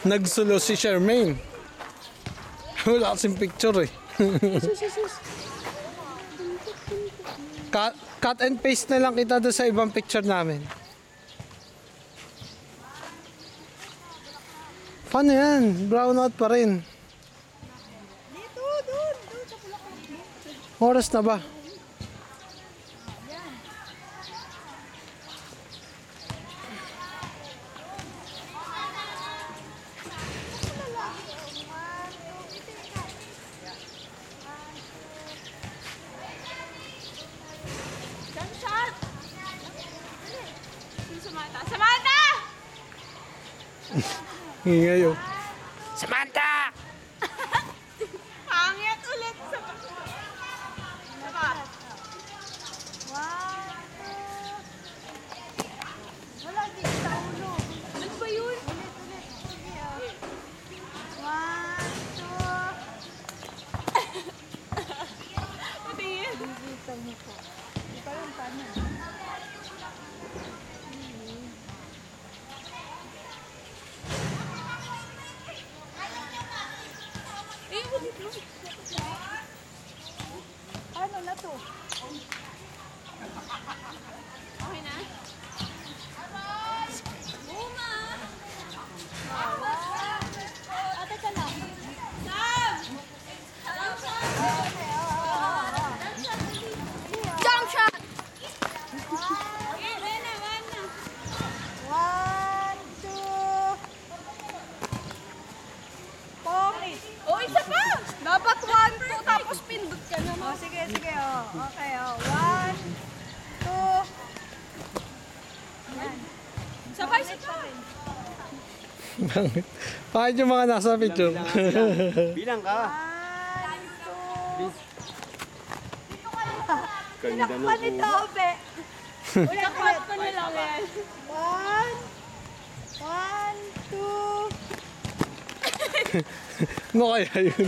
Nagsulo si Charmaine. Wala kasing picture eh. Cut and paste na lang kita doon sa ibang picture namin. Paano yan? Brownout pa rin. Dito, doon sa Bulacan. Oras na ba? Samantha! Hingayo. Samantha! Pangit ulit. Saba. Wow. Wala, di sa ulo. Ano ba yun? Ulit. Sige, oh. 1, 2. Pati yun. Dito mo po. Di pa yun, paano? Ano na to? Okay na? Buma! Ate ka lang. Sam! Jump shot! Okay, na. 1, 2. Pongit. Oh, isa pa! Dapat 1, 2, tapos pindot ka na. Oh, sige. Oh. Okay, oh. 1, 2. Yan. Sabay. Bakit yung mga nasa picture? Bilang ka. 1, 2. Ganda Pinakpan ni Tobe. Pinakpan ko na lang yan. 1, 2. Ano kaya yun?